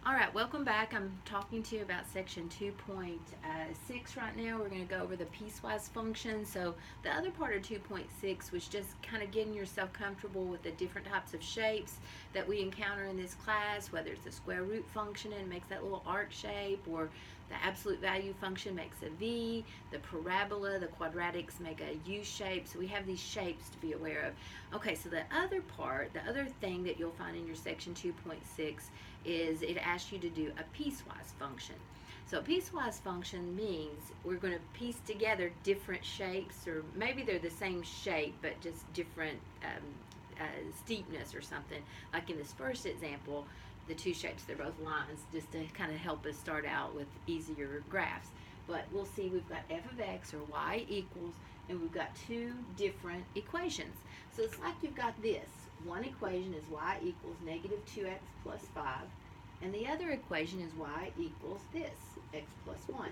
All right, welcome back. I'm talking to you about section 2.6 right now. We're going to go over the piecewise function. So the other part of 2.6 was just kind of getting yourself comfortable with the different types of shapes that we encounter in this class, whether it's a square root function and makes that little arc shape, or the absolute value function makes a V, the parabola, the quadratics make a U shape. So we have these shapes to be aware of. Okay, so the other part, the other thing that you'll find in your section 2.6 is it asks you to do a piecewise function. So a piecewise function means we're going to piece together different shapes, or maybe they're the same shape but just different steepness or something. Like in this first example, the two shapes, they're both lines, just to kind of help us start out with easier graphs. But we'll see we've got f of x, or y equals, and we've got two different equations. So it's like you've got this. One equation is y equals negative 2x plus 5, and the other equation is y equals this, x plus 1.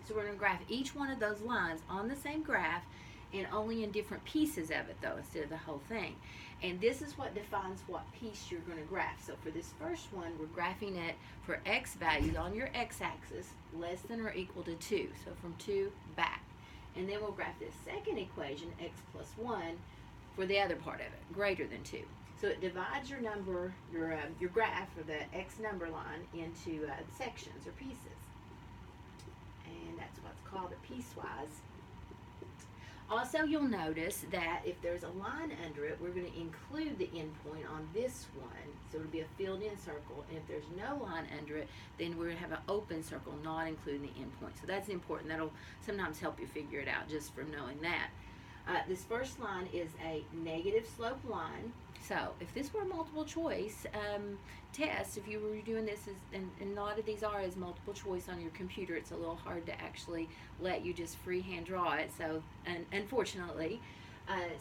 So we're going to graph each one of those lines on the same graph, and only in different pieces of it, though, instead of the whole thing. And this is what defines what piece you're going to graph. So for this first one, we're graphing it for x values on your x-axis less than or equal to 2, so from 2 back. And then we'll graph this second equation, x plus 1, for the other part of it, greater than 2. So it divides your number, your graph, or the x number line, into sections or pieces. And that's what's called a piecewise. Also, you'll notice that if there's a line under it, we're going to include the endpoint on this one. So it'll be a filled-in circle. And if there's no line under it, then we're going to have an open circle, not including the endpoint. So that's important. That'll sometimes help you figure it out just from knowing that. This first line is a negative slope line. So if this were a multiple choice test, if you were doing this, and a lot of these are as multiple choice on your computer, it's a little hard to actually let you just freehand draw it. So, unfortunately,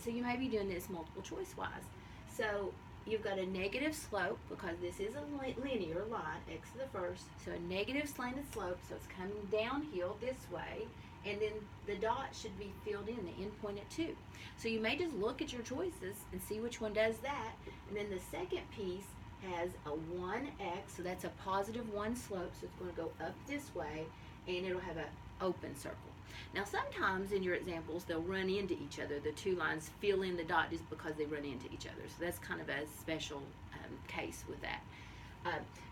so you may be doing this multiple choice wise. So you've got a negative slope because this is a linear line, x to the first. So a negative slanted slope, so it's coming downhill this way. And then the dot should be filled in, the endpoint at 2. So you may just look at your choices and see which one does that. And then the second piece has a 1x, so that's a positive 1 slope, so it's going to go up this way, and it'll have an open circle. Now sometimes in your examples, they'll run into each other. The two lines fill in the dot just because they run into each other. So that's kind of a special case with that.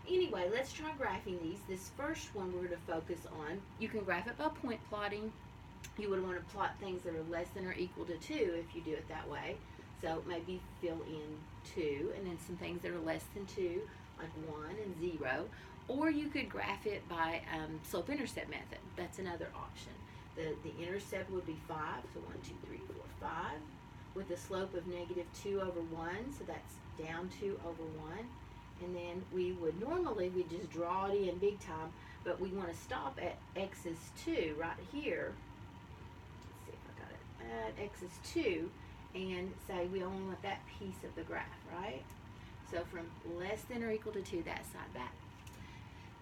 Anyway, let's try graphing these. This first one we're going to focus on, you can graph it by point plotting. You would want to plot things that are less than or equal to 2 if you do it that way. So maybe fill in 2, and then some things that are less than 2, like 1 and 0. Or you could graph it by slope-intercept method. That's another option. The intercept would be 5, so 1, 2, 3, 4, 5, with a slope of negative 2 over 1, so that's down 2 over 1. And then we just draw it in big time, but we want to stop at x is 2 right here. Let's see if I got it. At x is 2, and say we only want that piece of the graph, right? So from less than or equal to 2, that side back.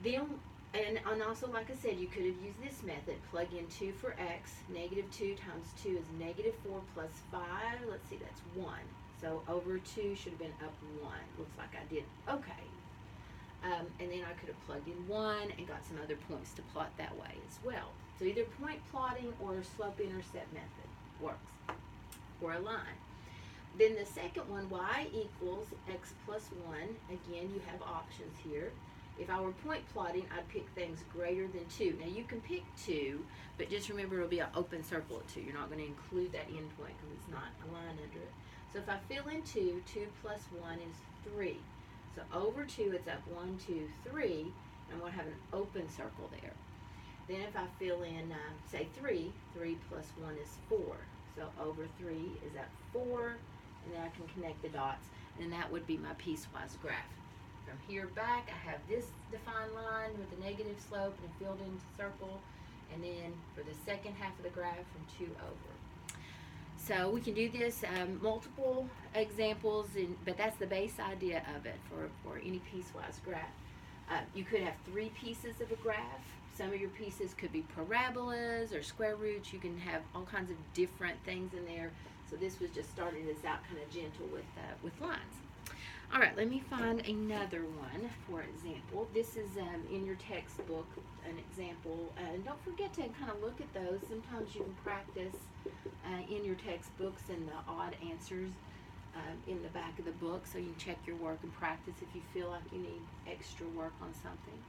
Then, and also, like I said, you could have used this method. Plug in 2 for x. Negative 2 times 2 is negative 4 plus 5. Let's see, that's 1. So over 2 should have been up 1. Looks like I did okay. And then I could have plugged in 1 and got some other points to plot that way as well. So either point plotting or slope-intercept method works, or a line. Then the second one, y equals x plus 1. Again, you have options here. If I were point plotting, I'd pick things greater than 2. Now you can pick 2, but just remember it'll be an open circle at 2. You're not going to include that endpoint because it's not a line under it. So if I fill in 2, 2 plus 1 is 3. So over 2, it's up 1, 2, 3, and I'm going to have an open circle there. Then if I fill in, say 3, 3 plus 1 is 4. So over 3 is up 4, and then I can connect the dots, and that would be my piecewise graph. From here back, I have this defined line with a negative slope and a filled-in circle, and then for the second half of the graph, from 2 over. So we can do this multiple examples, but that's the base idea of it for any piecewise graph. You could have 3 pieces of a graph. Some of your pieces could be parabolas or square roots. You can have all kinds of different things in there. So this was just starting this out kind of gentle with lines. All right, let me find another one. For example, this is in your textbook, an example. And don't forget to kind of look at those. Sometimes you can practice in your textbooks and the odd answers in the back of the book, so you can check your work and practice if you feel like you need extra work on something.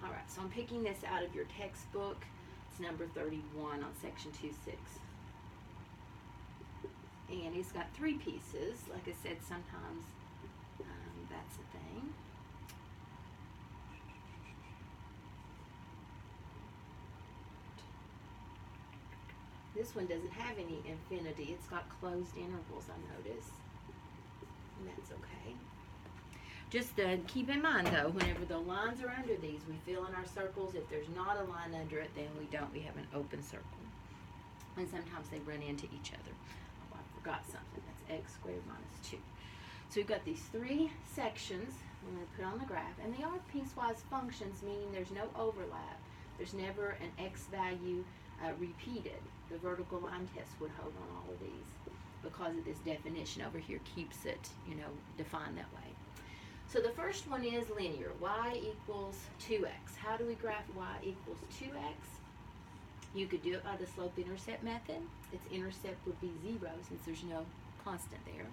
All right, so I'm picking this out of your textbook. It's number 31 on section 2.6. And it's got 3 pieces. Like I said, sometimes that's a thing. This one doesn't have any infinity. It's got closed intervals, I notice. And that's okay. Just keep in mind, though, whenever the lines are under these, we fill in our circles. If there's not a line under it, then we don't. We have an open circle. And sometimes they run into each other. Oh, I forgot something. That's x squared minus 2. So we've got these 3 sections I'm going to put on the graph. And they are piecewise functions, meaning there's no overlap. There's never an x value repeated. The vertical line test would hold on all of these because of this definition over here keeps it, defined that way. So the first one is linear. Y equals 2x. How do we graph y equals 2x? You could do it by the slope-intercept method. Its intercept would be 0 since there's no constant there.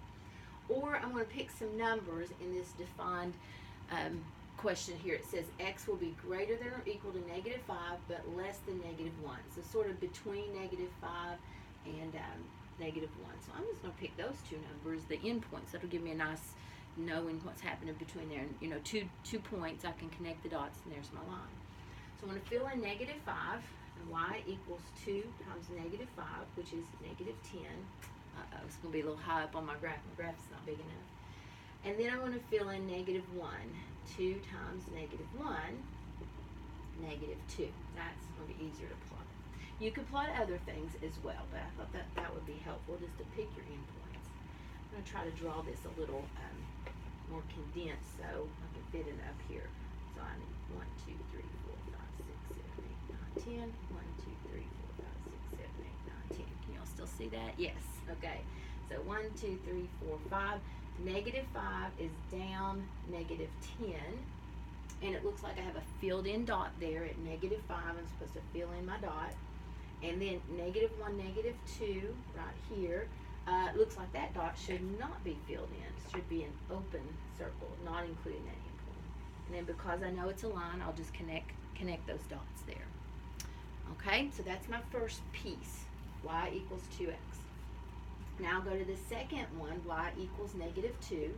Or I'm going to pick some numbers in this defined question here. It says x will be greater than or equal to -5 but less than -1. So sort of between -5 and -1. So I'm just going to pick those 2 numbers, the endpoints. That'll give me a nice knowing what's happening between there. And, two points, I can connect the dots, and there's my line. So I'm going to fill in -5, and y equals 2 times -5, which is -10. Uh-oh, it's going to be a little high up on my graph. My graph's not big enough. And then I'm going to fill in -1. 2 times -1, -2. That's going to be easier to plot. You could plot other things as well, but I thought that would be helpful just to pick your endpoints. I'm going to try to draw this a little more condensed so I can fit it up here. So I need 1, 2, 3, 4, 5, 6, 7, 8, 9, 10. 1, 2, 3, 4, 5, 6, 7, 8, 9, 10. Can y'all still see that? Yes. Okay. So 1, 2, 3, 4, 5. -5 is down -10. And it looks like I have a filled in dot there at -5. I'm supposed to fill in my dot. And then -1, -2 right here. It looks like that dot should not be filled in. It should be an open circle, not including that endpoint. And then because I know it's a line, I'll just connect those dots there. Okay, so that's my first piece. Y equals 2x. Now I'll go to the second one, y equals -2.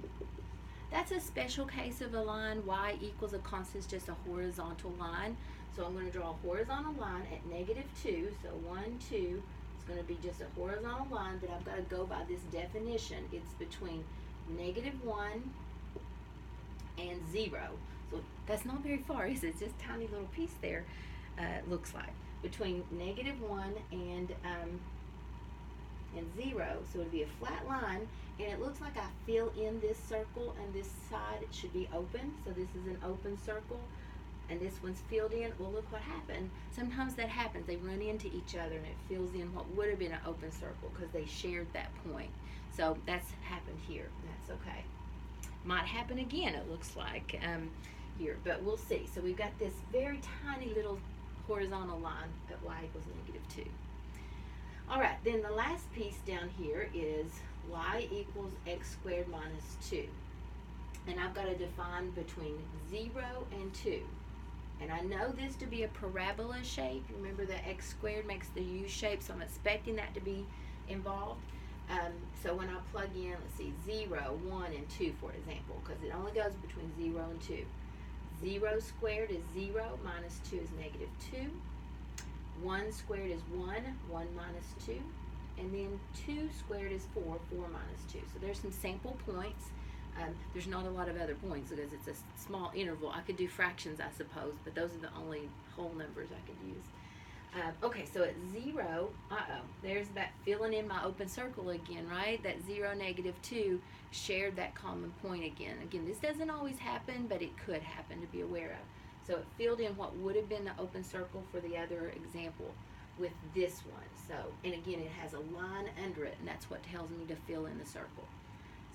That's a special case of a line. Y equals a constant, just a horizontal line. So I'm going to draw a horizontal line at -2. So 1, 2. It's going to be just a horizontal line, but I've got to go by this definition. It's between -1 and 0. So that's not very far, is it? It's just a tiny little piece there, it looks like. Between -1 and 0, so it'll be a flat line, and it looks like I fill in this circle, and this side it should be open. So this is an open circle, and this one's filled in. Well, look what happened. Sometimes that happens. They run into each other, and it fills in what would have been an open circle because they shared that point. So that's happened here. That's okay. Might happen again, it looks like, here, but we'll see. So we've got this very tiny little horizontal line at y equals -2. All right, then the last piece down here is y equals x squared minus 2. And I've got to define between 0 and 2. And I know this to be a parabola shape. Remember that x squared makes the U shape, so I'm expecting that to be involved. So when I plug in, let's see, 0, 1, and 2, for example, because it only goes between 0 and 2. 0 squared is 0, minus 2 is -2. 1 squared is 1, 1 minus 2. And then 2 squared is 4, 4 minus 2. So there's some sample points. There's not a lot of other points because it's a small interval. I could do fractions, I suppose, but those are the only whole numbers I could use. Okay, so at 0, there's that filling in my open circle again, right? That 0, -2 shared that common point again. Again, this doesn't always happen, but it could happen to be aware of. So it filled in what would have been the open circle for the other example with this one. So, and again, it has a line under it, and that's what tells me to fill in the circle.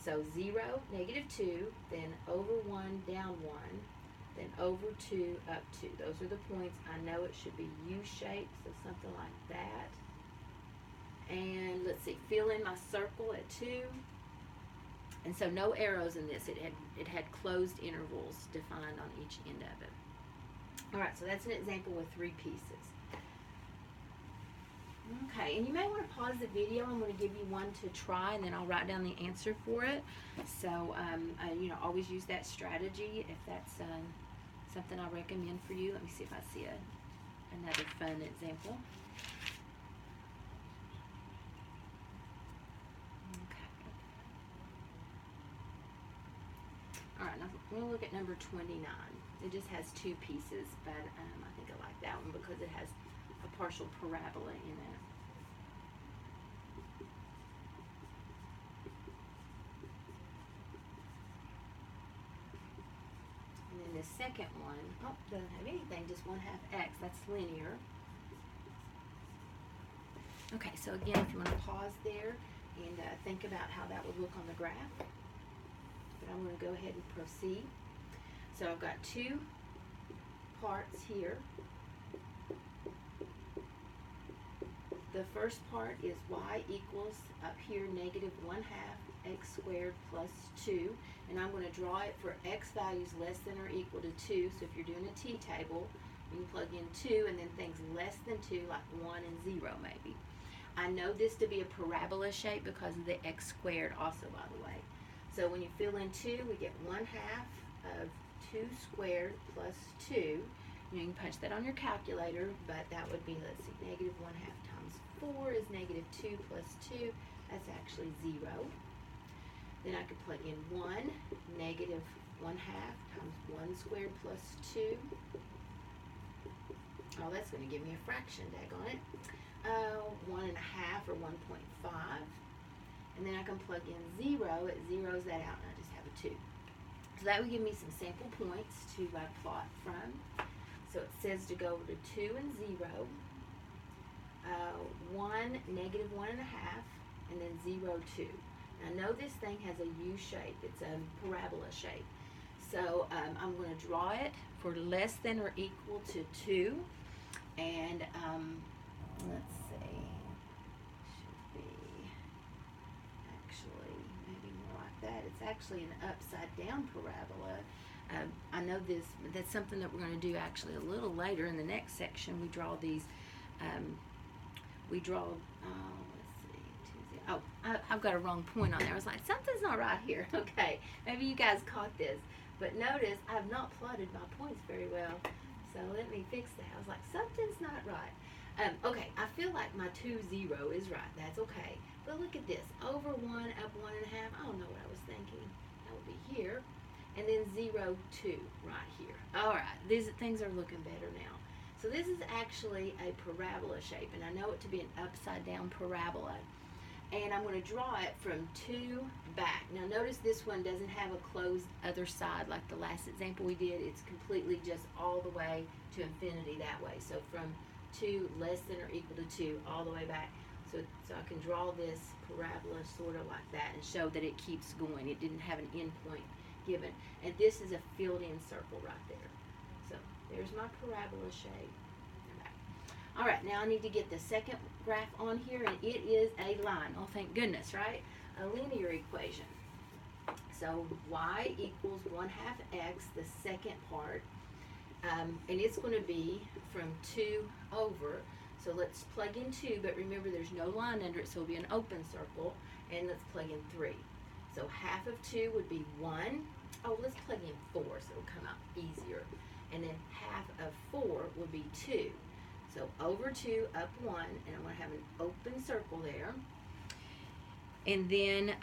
So 0, -2, then over 1, down 1, then over 2, up 2. Those are the points. I know it should be U-shaped, so something like that. And let's see, fill in my circle at 2. And so no arrows in this. It had closed intervals defined on each end of it. All right, so that's an example with 3 pieces. Okay, and you may want to pause the video. I'm going to give you one to try, and then I'll write down the answer for it. So, always use that strategy if that's something I recommend for you. Let me see if I see another fun example. All right, now we're going to look at number 29. It just has 2 pieces, but I think I like that one because it has a partial parabola in it. And then the second one, doesn't have anything, just 1/2 x. That's linear. Okay, so again, if you want to pause there and think about how that would look on the graph. But I'm going to go ahead and proceed. So I've got 2 parts here. The first part is y equals up here -1/2 x squared plus 2. And I'm going to draw it for x values less than or equal to 2. So if you're doing a t-table, you can plug in 2 and then things less than 2 like 1 and 0 maybe. I know this to be a parabola shape because of the x squared also, by the way. So when you fill in 2, we get 1/2 of 2 squared plus 2. You can punch that on your calculator, but that would be, let's see, -1/2 times 4 is -2 plus 2. That's actually 0. Then I could plug in 1, -1/2 times 1 squared plus 2. Oh, that's going to give me a fraction, daggone it. 1.5 or 1.5. And then I can plug in 0. It zeroes that out, and I just have a 2. So that would give me some sample points to plot from. So it says to go over to 2 and 0, 1, -1.5, and then 0, 2. Now, I know this thing has a U shape. It's a parabola shape. So I'm going to draw it for less than or equal to 2. And let's see, should be actually maybe more like that. It's actually an upside down parabola. I know this, that's something that we're going to do actually a little later in the next section. We draw these, let's see, I've got a wrong point on there. I was like, something's not right here. Okay, maybe you guys caught this. But notice I've not plotted my points very well. So let me fix that. I was like, something's not right. Okay, I feel like my 2, 0 is right. That's okay. But look at this. Over 1, up 1.5. I don't know what I was thinking. That would be here. And then 0, 2 right here. All right, these things are looking better now. So this is actually a parabola shape, and I know it to be an upside down parabola. And I'm going to draw it from 2 back. Now notice this one doesn't have a closed other side like the last example we did. It's completely just all the way to infinity that way. So from 2 less than or equal to 2 all the way back. So I can draw this parabola sort of like that and show that it keeps going. It didn't have an end point given. And this is a filled in circle right there. So there's my parabola shape. All right, now I need to get the second graph on here, and it is a line. Oh, thank goodness, right? A linear equation. So y equals 1/2 x, the second part, and it's going to be from 2 over. So let's plug in 2, but remember there's no line under it, so it'll be an open circle, and let's plug in 3. So half of 2 would be 1. Oh, let's plug in 4, so it'll come out easier. And then half of 4 would be 2. So over 2, up 1, and I'm going to have an open circle there. And then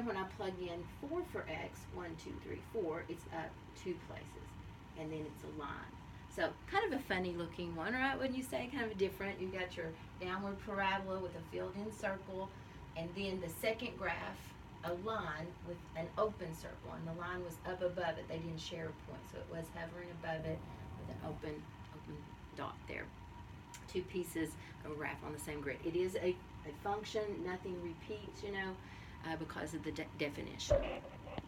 when I plug in 4 for x, 1, 2, 3, 4, it's up 2 places. And then it's a line. So kind of a funny looking one, right? Wouldn't you say? Kind of different. You've got your downward parabola with a filled in circle. And then the second graph, a line with an open circle. And the line was up above it. They didn't share a point. So it was hovering above it. An open dot there. two pieces of a graph on the same grid. It is a function, nothing repeats, because of the definition.